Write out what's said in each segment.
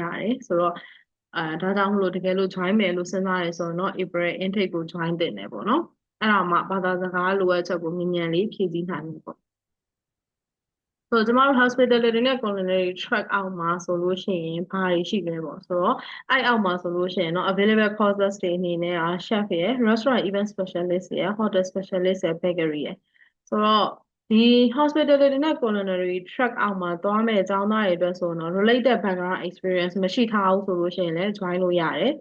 ရတယ်ဆိုတော့ဒါကြောင့်မလို့တကယ်လို့ join မယ်လို့စဉ်းစားရဲဆိုတော့ April intake ကို join တင်တယ်ပေါ့နော်အဲ့ဒါမှဘာသာစကားလိုအပ်ချက်ကိုမြန်လေးဖြည့်ဆည်းနိုင်ပြီပေါ့ဆိုတော့ကျမတို့ hospitality နဲ့ culinary track အောက်မှာဆိုလို့ရှိရင်ဘာတွေရှိလဲပေါ့ဆိုတော့အဲ့အောက်မှာဆိုလို့ရှိရင်available courses တွေအနေနဲ့chef ရယ် restaurant event specialist ရယ် hotel specialist ရယ် bakery ရယ်ဆိုတော့ဒီ hospitality နဲ့ culinary track အောက်မှာသွားမယ့်အကြောင်းသားတွေအတွက်ဆိုတော့ related background experience မရှိထားဘူးဆိုလို့ရှိရင်လည်း join လို့ရတယ်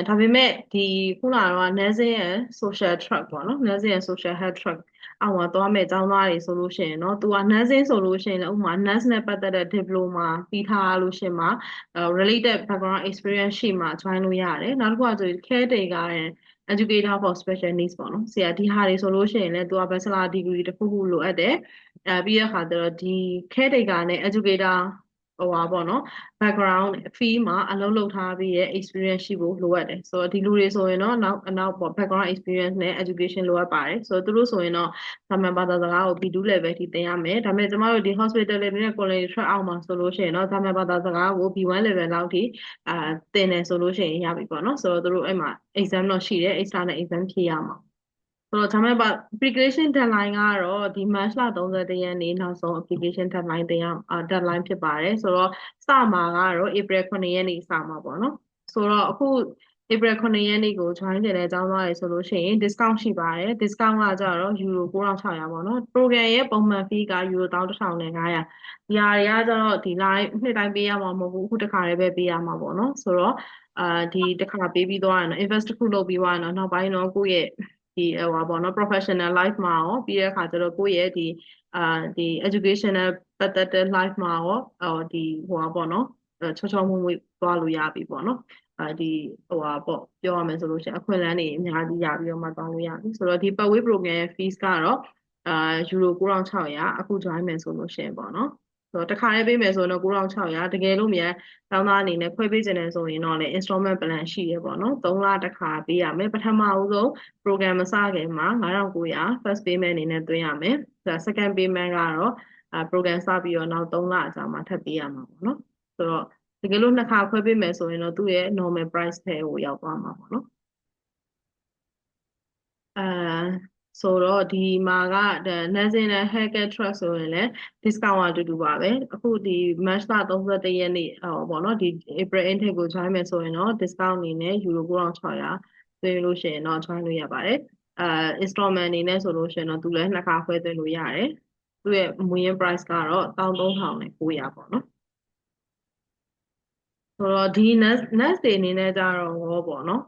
ဒါပေမဲ့ဒီခုနကတော့ nursing and social track ပေါ့နော် nursing and social health track အောက်မှာသွားမယ့်ကျောင်းသားတွေဆိုလို့ရှိရင်သူက nursing ဆိုလို့ရှိရင်လည်းဥပမာ nurse နဲ့ပတ်သက်တဲ့ diploma ပြီးထားလို့ရှိရင်မှrelated background experience ရှိမှ join လို့ရတယ်နောက်တစ်ခုကဆို caretaker and educator for special needs ပေါ့နော်ဆရာဒီဟာတွေဆိုလို့ရှိရင်လည်းသူက bachelor degree တစ်ခုခုလိုအပ်တယ်ပြီးတဲ့အခါကျတော့ဒီ caretaker နဲ့ educator ဟိုပါပေါ့နော် background field မှာအလုပ်လုပ်ထားပြီးရဲ့ experience ရှိဖို့လိုအပ်တယ်ဆိုတော့ဒီလူတွေဆိုရင်တော့နောက်ပေါ့ background experience နဲ့ education လိုအပ်ပါတယ်ဆိုတော့သူတို့ဆိုရင်တော့သာမန်ဘာသာစကားကို B2 level ထိသင်ရမယ်ဒါပေမဲ့ကျမတို့ဒီ hospitality နဲ့ culinary track အောက်မှာဆိုလို့ရှိရင်တော့သာမန်ဘာသာစကားကို B1 level လောက်ထိသင်တယ်ဆိုလို့ရှိရင်ရပြီပေါ့နော်ဆိုတော့သူတို့အဲ့မှာ exam တော့ရှိတယ် external exam ဖြေရမှာဆိုတော့ဒါမဲ့ application deadline ကတော့ဒီ March လ31ရက်နေ့နောက်ဆုံး application deadline တင်ရdeadline ဖြစ်ပါတယ်ဆိုတော့စမှာကတော့ April 9ရက်နေ့စမှာပေါ့နော်ဆိုတော့အခု April 9ရက်နေ့ကို join တင်တဲ့အကြောင်းသားရယ်ဆိုလို့ရှိရင် discount ရှိပါတယ် discount ကကြတော့ euro 9600ပေါ့နော် program ရဲ့ပုံမှန် fee က euro 11500ဒီဟာတွေကကြတော့ဒီ line နှစ်တိုင်းပေးရမှာမဟုတ်ဘူးအခုတစ်ခါလေးပဲပေးရမှာပေါ့နော်ဆိုတော့ဒီတစ်ခါပေးပြီးသွားရင်တော့ invest တစ်ခုလုပ်ပြီးသွားရင်တော့နောက်ပိုင်းတော့ကိုယ့်ရဲ့ဒီဟိုပါပေါ့နော် professional life မှာရောပြီးတဲ့အခါကျတော့ကိုယ့်ရဲ့ဒီ educational ပတ်သက်တဲ့ life မှာရောဒီဟိုပါပေါ့နော်ချောချောမွေ့မွေ့သွားလို့ရပြီပေါ့နော်ဒီဟိုပါပေါ့ပြောရမယ်ဆိုလို့ရှိရင်အခွင့်အလမ်းတွေအများကြီးရပြီးတော့မှသွားလို့ရပြီဆိုတော့ဒီ per way program ရဲ့ fees ကတော့euro 9600အခု join မယ်ဆိုလို့ရှိရင်ပေါ့နော်ဆိုတော့တစ်ခါလေးပေးမယ်ဆိုရင်တော့9600တကယ်လို့မြန်ကျောင်းသားအနေနဲ့ခွဲပေးခြင်းနဲ့ဆိုရင်တော့လည်း installment plan ရှိရပေါ့နော်3လတစ်ခါပေးရမယ်ပထမဦးဆုံး program မစခင်မှာ9900 first payment အနေနဲ့သွင်းရမယ်second payment ကတော့program စပြီးတော့နောက်3လအကြာမှာထပ်ပေးရမှာပေါ့နော်ဆိုတော့တကယ်လို့နှစ်ခါခွဲပေးမယ်ဆိုရင်တော့သူ့ရဲ့ normal price ထဲကိုရောက်သွားမှာပေါ့နော်အဲဆိုတော့ဒီမှာက nursing နဲ့ healthcare trust ဆိုရင်လည်း discount အတူတူပါပဲအခုဒီ March လ31ရက်နေ့ပေါ့နော်ဒီ April intake ကို join မယ်ဆိုရင်တော့ discount အနေနဲ့ euro 9600သွင်းလို့ရှိရင်တော့ join လို့ရပါတယ်installment အနေနဲ့ဆိုလို့ရှိရင်တော့သူလည်းနှစ်ခါခွဲသွင်းလို့ရတယ်သူ့ရဲ့မူရင်း price ကတော့13900ပေါ့နော်ဆိုတော့ဒီ nurse တွေအနေနဲ့ကြတော့ရောပေါ့နော်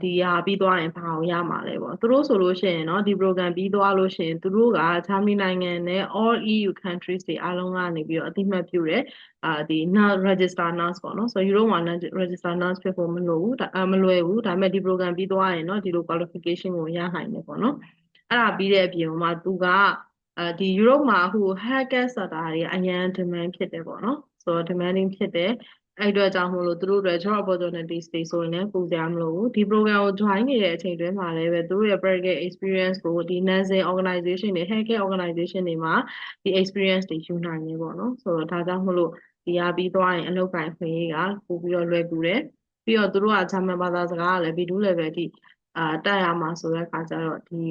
ဒီဟာပြီးသွားရင်ဘာအောင်ရမှာလဲပေါ့သူတို့ဆိုလို့ရှိရင်ဒီ program ပြီးသွားလို့ရှိရင်သူတို့က Germany နိုင်ငံနဲ့ all EU countries တွေအားလုံးကနေပြီးတော့အသိမှတ်ပြုတယ်ဒီ register nurse ပေါ့နော်ဆိုတော့ Europe မှာ register nurse ဖြစ်ဖို့မလိုဘူးမလွယ်ဘူးဒါပေမဲ့ဒီ program ပြီးသွားရင်ဒီလို qualification ကိုရနိုင်တယ်ပေါ့နော်အဲ့ဒါပြီးတဲ့အပြင်မှာသူကဒီ Europe မှာအခု healthcare sector တွေအရန် demand ဖြစ်တယ်ပေါ့နော်ဆိုတော့ demanding ဖြစ်တယ်အဲ့အတွက်ကြောင့်မို့လို့သူတို့တွေ job opportunities တွေဆိုရင်လည်းပူစရာမလိုဘူးဒီ program ကို join နေတဲ့အချိန်တွင်းမှာလည်းပဲသူတို့ရဲ့ practical experience ကိုဒီ nursing organization တွေ healthcare organization တွေမှာဒီ experience တွေယူနိုင်နေပေါ့နော်ဆိုတော့ဒါကြောင့်မို့လို့ဒီဟာပြီးသွားရင်အလုပ်ကိုင်ခွင့်ရေးကပို့ပြီးတော့လွယ်ကူတယ်ပြီးတော့သူတို့ကဂျာမန်ဘာသာစကားကလည်း B2 level အထိတက်ရမှာဆိုတဲ့အခါကျတော့ဒီ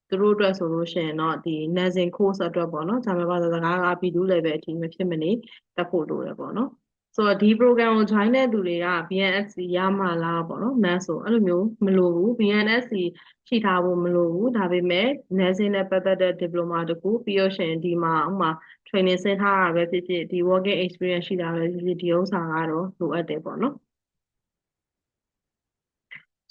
သူတို့အတွက်ဆိုလို့ရှိရင်တော့ဒီ nursing course အတွက်ပေါ့နော်ဂျာမန်ဘာသာစကားက B2 level အထိမဖြစ်မနေတက်ဖို့လိုတယ်ပေါ့နော်ဆိုတော့ဒီ program ကို join တဲ့သူတွေက BNSC ရမှာလားပေါ့နော် nurse ဆိုအဲ့လိုမျိုးမလိုဘူး BNSC ရှိထားဖို့မလိုဘူးဒါပေမဲ့ nursing နဲ့ပတ်သက်တဲ့ diploma တခုပြီးတော့ရှင်ဒီမှာဥမာ training ဆင်းထားတာပဲဖြစ်ဖြစ်ဒီ working experience ရှိတာပဲဖြစ်ဖြစ်ဒီဥစ္စာကတော့လိုအပ်တယ်ပေါ့နော်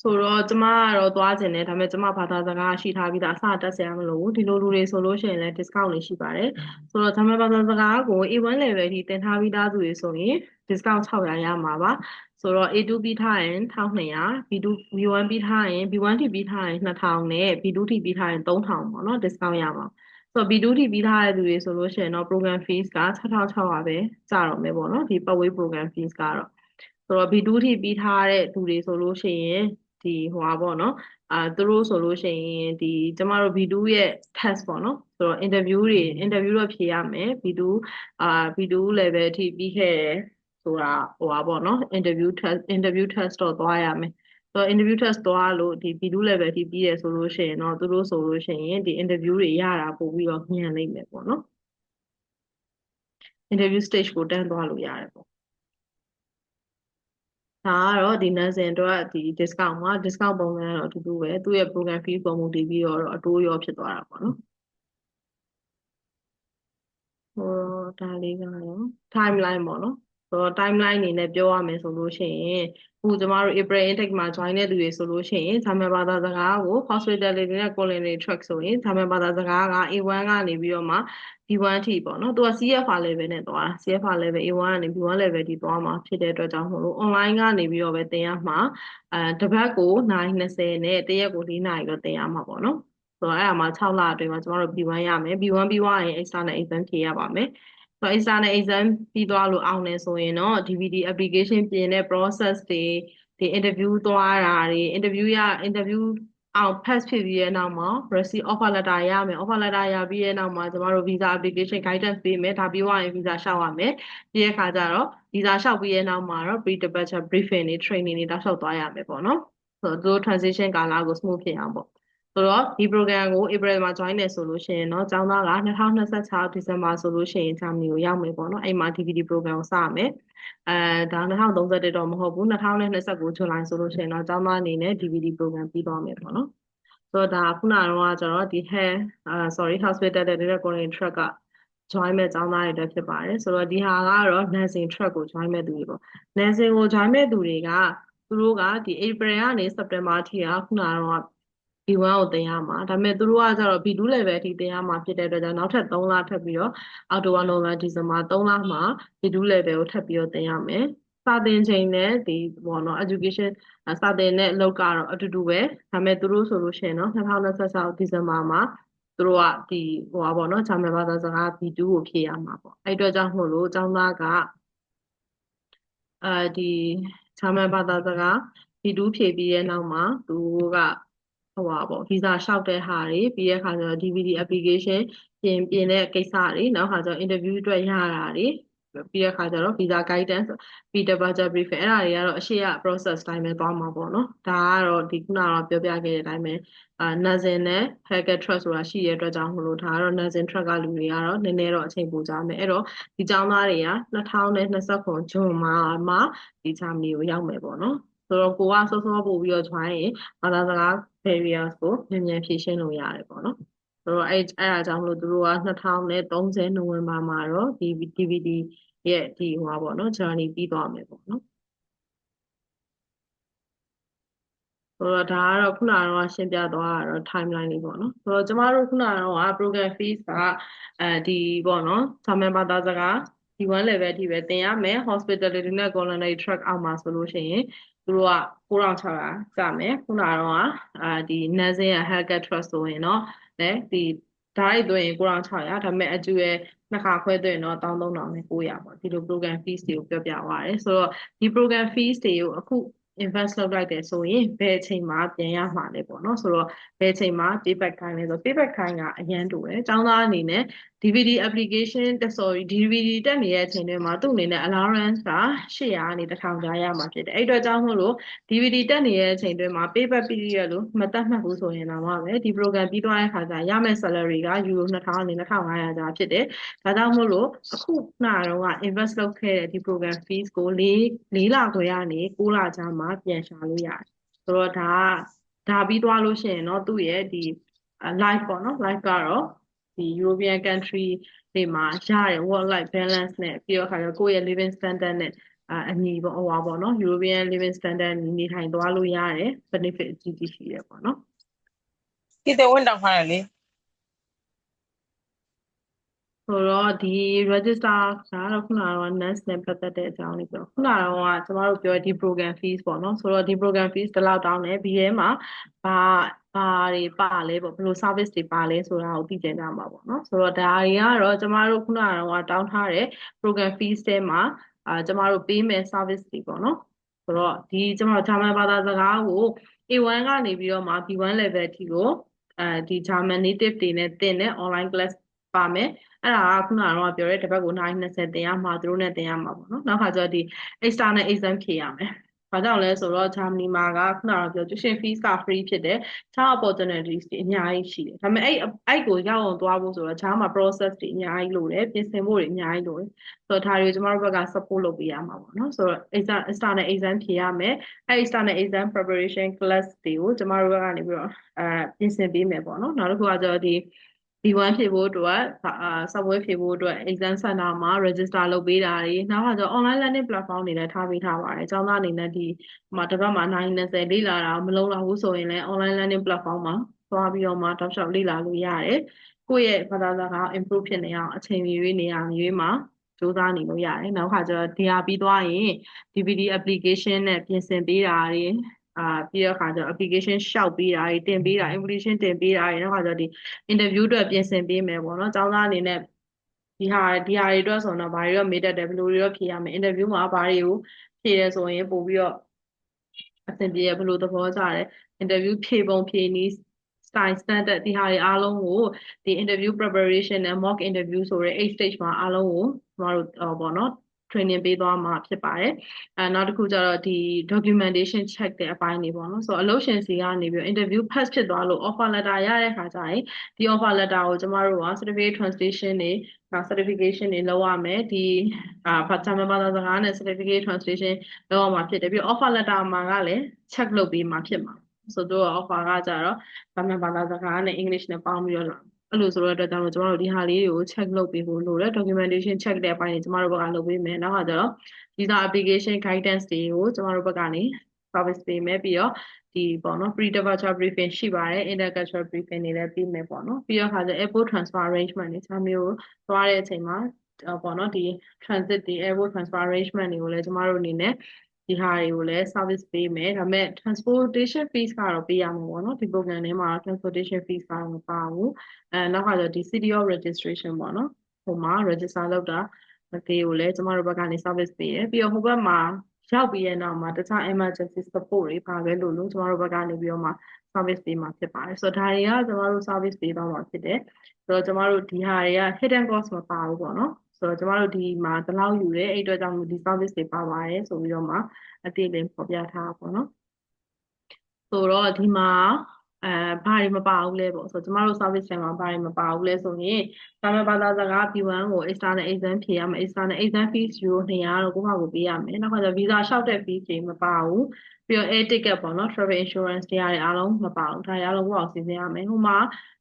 ဆိုတော့ကျမကတော့သွားခြင်းတယ်ဒါပေမဲ့ကျမဘာသာစကားရှိထားပြီးသားအစတက်ဆရာမလိုဘူးဒီလိုလူတွေဆိုလို့ရှိရင်လည်း discount တွေရှိပါတယ်ဆိုတော့ဂျာမန်ဘာသာစကားကို A1 level ထိသင်ထားပြီးသားသူတွေဆိုရင် discount 600ရမှာပါဆိုတော့ A2 ပြီးထားရင်1200 B2 B1 ပြီးထားရင် B1 ထိပြီးထားရင်2000နဲ့ B2 ထိပြီးထားရင်3000ပေါ့နော် discount ရမှာဆိုတော့ B2 ထိပြီးထားတဲ့သူတွေဆိုလို့ရှိရင်တော့ program fees က6600ပဲကျတော့မယ်ပေါ့နော်ဒီ per way program fees ကတော့ဆိုတော့ B2 ထိပြီးထားတဲ့သူတွေဆိုလို့ရှိရင်ဒီဟိုပါပေါ့နော်သူတို့ဆိုလို့ရှိရင်ဒီကျမတို့ B2 ရဲ့ test ပေါ့နော်ဆိုတော့ interview တော့ဖြေရမယ် B2 B2 level အထိပြီးခဲ့တယ် ဆိုတာဟိုပါပေါ့နော် interview test တော့သွားရမယ်ဆိုတော့ interview test သွားလို့ဒီ B2 level ထိပြီးရဆိုလို့ရှိရင်တော့သူတို့ဆိုလို့ရှိရင်ဒီ interview တွေရတာပို့ပြီးတော့မြန်လိမ့်မယ်ပေါ့နော် interview stage ကိုတန်းသွားလို့ရတယ်ပေါ့ဒါကတော့ဒီ nursing အတွက်ဒီ discount မှာ discount ပုံစံကတော့အတူတူပဲသူ့ရဲ့ program fee ပုံမူတည်ပြီးတော့အတိုးရောဖြစ်သွားတာပေါ့နော်ဟိုဒါလေးကတော့ timeline ပေါ့နော်ဆိုတော့ timeline အနေနဲ့ပြောရမယ်ဆိုလို့ရှိရင်အခုကျမတို့ April intake မှာ join တဲ့သူတွေဆိုလို့ရှိရင်ဂျာမန်ဘာသာစကားကို hospitality နဲ့ culinary track ဆိုရင်ဂျာမန်ဘာသာစကားက A1 ကနေပြီးတော့မှ B1 ထိပေါ့နော်သူက CFR level နဲ့သွားတာ CFR level A1 ကနေ B1 level ထိသွားမှာဖြစ်တဲ့အတွက်ကြောင့်မို့လို့ online ကနေပြီးတော့ပဲသင်ရမှာတစ်ပတ်ကိုနိုင်20နဲ့တစ်ရက်ကို4နာရီတော့သင်ရမှာပေါ့နော်ဆိုတော့အဲ့ဒါမှ6လအတွင်းမှာကျမတို့ B1 ရမယ် B1 ပြီးသွားရင် external exam ဖြေရပါမယ်ဆိုတော့ external exam ပြီးသွားလို့အောင်နေဆိုရင်တော့ DVD application ပြင်တဲ့ process တွေဒီ interview သွားတာတွေ interview အောင် pass ဖြစ်ပြီးရဲ့နောက်မှာ receipt offer letter ရမယ် offer letter ရပြီးရဲ့နောက်မှာကျမတို့ visa application guidance ပေးမယ်ဒါပြီးသွားရင် visa လျှောက်ရမယ်ပြီးတဲ့အခါကျတော့ visa လျှောက်ပြီးရဲ့နောက်မှာတော့ pre departure briefing တွေ training တွေတောက်လျှောက်သွားရမယ်ပေါ့နော်ဆိုတော့သူတို့ transition ကာလကို smooth ဖြစ်အောင်ပေါ့ဆိုတော့ဒီ program ကို April မှာ join နေဆိုလို့ရှိရင်တော့ကျောင်းသားက2026 December ဆိုလို့ရှိရင်ဂျာမနီကိုရောက်မယ်ပေါ့နော်အဲ့မှာ DVD program ကိုစရမယ်ဒါ2031တော့မဟုတ်ဘူး2029 July ဆိုလို့ရှိရင်တော့ကျောင်းသားအနေနဲ့ DVD program ပြီးသွားမယ်ပေါ့နော်ဆိုတော့ဒါခုနကတော့ကျတော့ဒီ hospitality နဲ့ culinary track က join မဲ့ကျောင်းသားတွေအတွက်ဖြစ်ပါတယ်ဆိုတော့ဒီဟာကတော့ nursing track ကို join မဲ့သူတွေပေါ့ nursing ကို join မဲ့သူတွေကသူတို့ကဒီ April ကနေ September ထိကခုနကတော့ B1 ကိုသင်ရမှာဒါပေမဲ့သူတို့ကကျတော့ B2 level အထိသင်ရမှာဖြစ်တဲ့အတွက်ကြောင့်နောက်ထပ်3လထပ်ပြီးတော့အောက်တိုဘာနိုဝင်ဘာဒီဇင်ဘာ3လမှာ B2 level ကိုထပ်ပြီးတော့သင်ရမယ်စာသင်ချိန်နဲ့ဒီပေါ့နော် education စာသင်တဲ့အလုပ်ကတော့အတူတူပဲဒါပေမဲ့သူတို့ဆိုလို့ရှိရင်တော့2026ဒီဇင်ဘာမှာသူတို့ကဒီဟိုပါပေါ့နော်ဂျာမန်ဘာသာစကား B2 ကိုဖြည့်ရမှာပေါ့အဲ့အတွက်ကြောင့်မို့လို့ကျောင်းသားကဒီဂျာမန်ဘာသာစကား B2 ဖြည့်ပြီးရဲ့နောက်မှာသူကဟိုပါပေါ့ဗီဇာလျှောက်တဲ့ဟာတွေပြီးတဲ့အခါကျတော့ DVD application ပြင်တဲ့ကိစ္စတွေနောက်ခါကျတော့ interview အတွက်ရတာတွေပြီးတဲ့အခါကျတော့ visa guidance ပြီး departure briefing အဲ့ဒါတွေကတော့အရှိရ process တိုင်းပဲသွားမှာပေါ့နော်ဒါကတော့ဒီခုနကပြောပြခဲ့တဲ့အတိုင်းပဲnursing နဲ့ healthcare trust ဆိုတာရှိရတဲ့အတွက်ကြောင့်မလို့ဒါကတော့ nursing track ကလူတွေကတော့နည်းနည်းတော့အချိန်ပိုကြမယ်အဲ့တော့ဒီကျောင်းသားတွေက2029ဇွန်မှာဒီဂျာမနီကိုရောက်မယ်ပေါ့နော်ဆိုတော့ကိုကစောစောပို့ပြီးတော့ join ရင်ဘာသာစကား barriers ကိုမြန်မြန်ဖြေရှင်းလို့ရတယ်ပေါ့နော်ဆိုတော့အဲ့ဒါကြောင့်မလို့သူတို့က2030နိုဝင်ဘာမှာတော့ဒီ DVD ရဲ့ဒီဟိုပါပေါ့နော် journey ပြီးသွားမယ်ပေါ့နော်ဆိုတော့ဒါကတော့ခုနကတော့ရှင်းပြသွားတာတော့ timeline လေးပေါ့နော်ဆိုတော့ကျမတို့ခုနကတော့ program fees ကဒီပေါ့နော်ဂျာမန်ဘာသာစကား D1 level အထိပဲသင်ရမယ် hospitality နဲ့ culinary track အောက်မှာဆိုလို့ရှိရင်သူတို့က9600ကျမယ်ခုနကတော့ဒီ nursing and healthcare trust ဆိုရင်တော့လည်းဒီဓာတ်ရိုက်သွင်းရင်9600ဒါပေမဲ့အကျူရဲ့နှစ်ခါခွဲသွင်းရင်တော့13900နဲ့900ပေါ့ဒီလို program fees တွေကိုပြောပြသွားတယ်ဆိုတော့ဒီ program fees တွေကိုအခု invest လုပ်လိုက်တယ်ဆိုရင်ဘယ်အချိန်မှာပြန်ရမှာလဲပေါ့နော်ဆိုတော့ဘယ်အချိန်မှာ payback time လဲဆို payback time ကအရန်တူတယ်။ကျောင်းသားအနေနဲ့ DVD application DVD တက်နေတဲ့အချိန်တွေမှာသူ့အနေနဲ့ allowance က800ကနေ1000ကြားရမှာဖြစ်တယ်။အဲ့အတွက်ကြောင့်မို့လို့ DVD တက်နေတဲ့အချိန်တွေမှာ payback period လို့မတတ်မှတ်ဘူးဆိုရင်တော့ပဲဒီ program ပြီးသွားတဲ့ခါကျရမယ့် salary က euro 2000ကနေ2500ကြားဖြစ်တယ်။ဒါကြောင့်မို့လို့အခုကတော့ invest လုပ်ခဲ့တဲ့ဒီ program fees ကို4လခွဲကနေ6လကြားမှာပြန်ရှာလို့ရတယ်။ဆိုတော့ဒါပြီးသွားလို့ရှိရင်တော့သူ့ရဲ့ဒီ life ပေါ့နော် life ကတော့ဒီ European country တွေမှာရတဲ့ work life balance နဲ့ပြီးတော့ခါကျကိုယ့်ရဲ့ living standard နဲ့အညီပေါ့ဟိုပါပေါ့နော် European living standard နေထိုင်သွားလို့ရတယ် benefit အကြီးကြီးရှိတယ်ပေါ့နော်ဒီတဲ့ဝန်တောင်ထားတယ်လေဆိုတော့ဒီ register ကတော့ခုနကတော့ nurse နဲ့ပတ်သက်တဲ့အကြောင်းလေးပြောခုနကတော့ကျမတို့ပြောဒီ program fees ပေါ့နော်ဆိုတော့ဒီ program fees ဒီလောက်တောင်းတယ်ဒီထဲမှာဘာတွေပါလဲပေါ့ဘယ်လို service တွေပါလဲဆိုတာကိုသိကြကြမှာပေါ့နော်ဆိုတော့ဒါတွေကတော့ကျမတို့ခုနကတော့တောင်းထားတဲ့ program fees ထဲမှာကျမတို့ပေးမယ် service တွေပေါ့နော်ဆိုတော့ဒီကျမတို့ဂျာမန်ဘာသာစကားကို A1 ကနေပြီးတော့မှ B1 level အထိကိုဒီ German native တွေနဲ့သင်တဲ့ online class ပါမယ်အဲ့ဒါကခုနကတော့ပြောရဲတစ်ပတ်ကိုနိုင်20တင်ရမှာသူတို့နဲ့တင်ရမှာပေါ့နော်နောက်ခါကျတော့ဒီ external exam ဖြေရမယ်ဘာကြောင့်လဲဆိုတော့ Germany မှာကခုနကပြော tuition fees က free ဖြစ်တယ်။ခြား opportunities တွေအများကြီးရှိတယ်။ဒါပေမဲ့အဲ့ကိုရောက်အောင်သွားဖို့ဆိုတော့ခြားမှာ process တွေအများကြီးလိုတယ်။ပြင်ဆင်ဖို့တွေအများကြီးလိုတယ်။ဆိုတော့ဒါတွေကိုကျမတို့ဘက်က support လုပ်ပေးရမှာပေါ့နော်။ဆိုတော့ external exam ဖြေရမယ်။အဲ့ external exam preparation class တွေကိုကျမတို့ဘက်ကနေပြီးတော့ပြင်ဆင်ပေးမယ်ပေါ့နော်။နောက်တစ်ခုကကျတော့ဒီ B1 ဖြေဖို့အတွက်software ဖြေဖို့အတွက် exam center မှာ register လုပ်ပေးတာတွေနောက်ကကျ online learning platform တွေလည်းထားပေးထားပါတယ်။ကျောင်းသားအနေနဲ့ဒီတစ်ပတ်မှာနိုင်20လေ့လာတာမလုံလောက်ဘူးဆိုရင်လည်း online learning platform မှာသွားပြီးတော့မှတောက်လျှောက်လေ့လာလို့ရတယ်။ကိုယ့်ရဲ့ဘာသာစကား improve ဖြစ်နေအောင်အချိန်မီနေရာမီမှာစူးစမ်းနေလို့ရတယ်။နောက်ခါကျတော့ဒီဟာပြီးသွားရင် DVD application နဲ့ပြင်ဆင်ပေးတာတွေပြီးတော့ခါကျတော့ application ရှောက်ပေးတာတွေတင်ပေးတာ invitation တင်ပေးတာတွေနောက်ခါကျတော့ဒီ interview အတွက်ပြင်ဆင်ပေးမယ်ပေါ့နော်ကျောင်းသားအနေနဲ့ဒီဟာတွေအတွက်ဆိုတော့ဘာတွေတော့မေးတတ်တယ်ဘယ်လိုတွေတော့ဖြေရမယ် interview မှာဘာတွေကိုဖြေရဆိုရင်ပို့ပြီးတော့အဆင်ပြေရဘယ်လိုသဘောကျတယ် interview ဖြေပုံဖြေနည်း style standard ဒီဟာတွေအားလုံးကိုဒီ interview preparation နဲ့ mock interview ဆိုတဲ့ 8 stage မှာအားလုံးကိုကျမတို့ပေါ့နော် training ပေးသွားမှာဖြစ်ပါတယ်နောက်တစ်ခုကျတော့ဒီ documentation check တဲ့အပိုင်းတွေပေါ့နော်ဆိုတော့အလုပ်ရှင်စီကနေပြီး interview pass ဖြစ်သွားလို့ offer letter ရတဲ့ခါကျရင်ဒီ offer letter ကိုကျမတို့က certificate translation တွေcertification တွေလုပ်ရမယ်ဒီဂျာမန်ဘာသာစကားနဲ့ certificate translation လုပ်ရမှာဖြစ်တယ်ပြီး offer letter မှာကလည်း check လုပ်ပေးမှာဖြစ်မှာဆိုတော့ offer ကကြတော့ဂျာမန်ဘာသာစကားနဲ့ English နဲ့ပေါင်းပြီးတော့လာအဲ့လိုဆိုတော့အတွက်ကြောင့်ကျမတို့ဒီဟာလေးတွေကို check လုပ်ပေးဖို့လိုတယ် documentation check တဲ့အပိုင်းတွေကျမတို့ဘက်ကလုပ်ပေးမယ်နောက်ကကျတော့ visa application guidance တွေကိုကျမတို့ဘက်ကနေ service ပေးမယ်ပြီးတော့ဒီပေါ့နော် pre departure briefing ရှိပါတယ် intercultural briefing တွေလည်းပြီးမယ်ပေါ့နော်ပြီးတော့ခါကျ airport transfer arrangement တွေခြားမျိုးသွားတဲ့အချိန်မှာပေါ့နော်ဒီ transit တွေ airport transfer arrangement တွေကိုလည်းကျမတို့အနေနဲ့ဒီဟာတွေကိုလည်း service ပေးမယ်ဒါပေမဲ့ transportation fees ကတော့ပေးရမှာပေါ့နော်ဒီ program ထဲမှာ transportation fees ကတော့မပါဘူးနောက်ခါကျဒီ city of registration ပေါ့နော်ဟိုမှာ register လုပ်တာဒီကိုလည်းကျမတို့ဘက်ကနေ service ပေးရပြီးတော့ဟိုဘက်မှာရောက်ပြီးရဲ့နောက်မှာတခြား emergency support တွေပါပဲလို့ကျမတို့ဘက်ကနေပြီးတော့မှ service ပေးမှာဖြစ်ပါတယ်ဆိုတော့ဒါတွေကကျမတို့ service ပေးသွားမှာဖြစ်တယ်ဆိုတော့ကျမတို့ဒီဟာတွေက hidden cost မပါဘူးပေါ့နော်ဆိုတော့ကျမတို့ဒီမှာတလောက်ယူတယ်အဲ့အတွက်ကြောင့်ဒီ service တွေပါပါတယ်ဆိုပြီးတော့မှအတိအလင်းဖော်ပြထားပါပေါ့နော်ဆိုတော့ဒီမှာဘာတွေမပါဘူးလဲပေါ့ဆိုတော့ကျမတို့ service ထဲမှာဘာတွေမပါဘူးလဲဆိုရင်ဂျာမန်ဘာသာစကား B1 ကို external exam ဖြေရမယ် external exam fees euro 200တော့ကိုယ့်ဘာကိုပေးရမယ်နောက်ခါကျ visa လျှောက်တဲ့ fees တွေမပါဘူးပြီးတော့ air ticket ပေါ့နော် travel insurance တွေအားလုံးမပါဘူးဒါတွေအားလုံးကိုယ့်ဘာကိုစီစဉ်ရမယ်ဟိုမှာ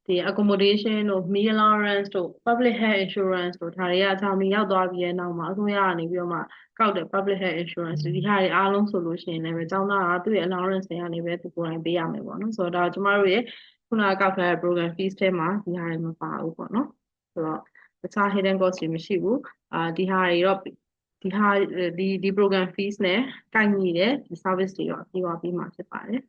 ဒီ accommodation တို့ meal allowance တို့ public health insurance တို့ဒါတွေကဂျာမနီရောက်သွားပြီးရဲ့နောက်မှာအစိုးရကနေပြီးတော့မှကောက်တဲ့ public health insurance ဒီဟာတွေအားလုံးဆိုလို့ရှိရင်လည်းကျောင်းသားကသူ့ရဲ့ allowance တွေကနေပဲသူကိုယ်တိုင်ပေးရမယ်ပေါ့နော်ဆိုတော့ဒါကျမတို့ရဲ့ခုနကကောက်ထားတဲ့ program fees ထဲမှာဒီဟာတွေမပါဘူးပေါ့နော်ဆိုတော့တခြား hidden cost တွေမရှိဘူးဒီဟာတွေတော့ဒီ program fees နဲ့ကိုက်ညီတဲ့ဒီ service တွေတော့ပြီးသွားပြီးမှဖြစ်ပါတယ်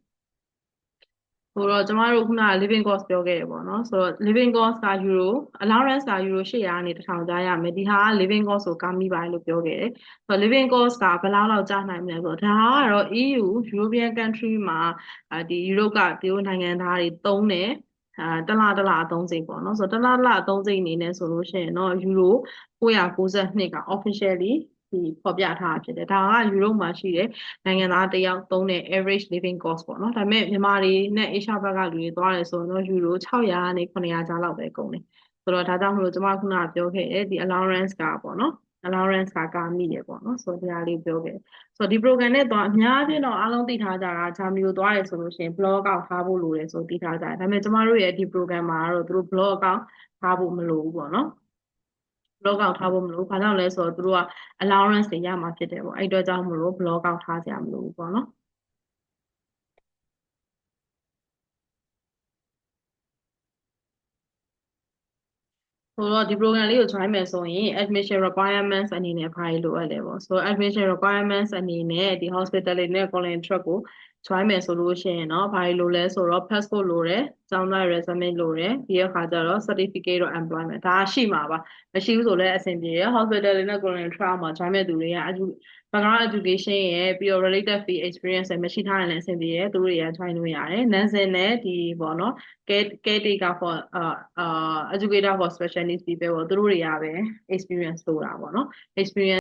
ဆိုတော့ကျမတို့ခုနက living cost ပြောခဲ့ရပေါ့နော်ဆိုတော့ living cost က euro allowance က euro 800ကနေ1000ကြားရမယ်ဒီဟာက living cost ကိုကာမိပါတယ်လို့ပြောခဲ့တယ်ဆိုတော့ living cost ကဘယ်လောက်ကျနိုင်မလဲဆိုတော့ဒါကတော့ EU European country မှာဒီ Europe ကဒီနိုင်ငံသားတွေသုံးတယ်တလားအသုံးစိတ်ပေါ့နော်ဆိုတော့တလားအသုံးစိတ်အနေနဲ့ဆိုလို့ရှိရင်တော့ euro 992က officially ဒီဖော်ပြထားတာဖြစ်တယ်ဒါက Europe မှာရှိတဲ့နိုင်ငံသားတယောက်သုံးတဲ့ average living cost ပေါ့နော်ဒါပေမဲ့မြန်မာတွေနဲ့ Asia ဘက်ကလူတွေသွားတယ်ဆိုတော့ euro 600ကနေ900ကျားလောက်ပဲကုန်တယ်ဆိုတော့ဒါကြောင့်မလို့ကျွန်မခုနကပြောခဲ့တယ်ဒီ allowance ကပေါ့နော် allowance ကကာမိတယ်ပေါ့နော်ဆိုတော့ဒီဟာလေးပြောခဲ့ဆိုတော့ဒီ program နဲ့တော့အများကြီးတော့အားလုံးသိထားကြတာဂျာမနီကိုသွားရဆိုလို့ရှိရင် blog account ထားဖို့လိုတယ်ဆိုသိထားကြတယ်ဒါပေမဲ့ကျွန်မတို့ရဲ့ဒီ program မှာတော့သူတို့ blog account ထားဖို့မလိုဘူးပေါ့နော်blog account ထားဖို့မလိုဘူး။ဘာကြောင့်လဲဆိုတော့သူတို့က allowance တွေရမှာဖြစ်တယ်ပေါ့။အဲ့အတွက်ကြောင့်မလို့ blog account ထားကြမလို့ပေါ့နော်။ဆိုတော့ဒီ program လေးကို join မယ်ဆိုရင် admission requirements အနေနဲ့ဘာတွေလိုအပ်လဲပေါ့ဆိုတော့ admission requirements အနေနဲ့ဒီ hospitality နဲ့ college track ကို join မယ်ဆိုလို့ရှိရင်เนาะဘာလို့လဲဆိုတော့ passport လိုတယ်ကျောင်းသား resume လိုတယ်ပြီးရခါကျတော့ certificate of employment ဒါရှိမှာပါမရှိဘူးဆိုလည်းအဆင်ပြေရ hospital တွေနဲ့ colonial trial မှာ join မဲ့သူတွေကbackground education ရဲ့ပြီးတော့ related field experience တွေမရှိထားရင်လည်းအဆင်ပြေရသူတို့တွေက join လို့ရတယ် nursing နဲ့ဒီပေါ့နော် caretaker for educator for special needs people ပေါ့သူတို့တွေကပဲ experience လိုတာပေါ့နော် experience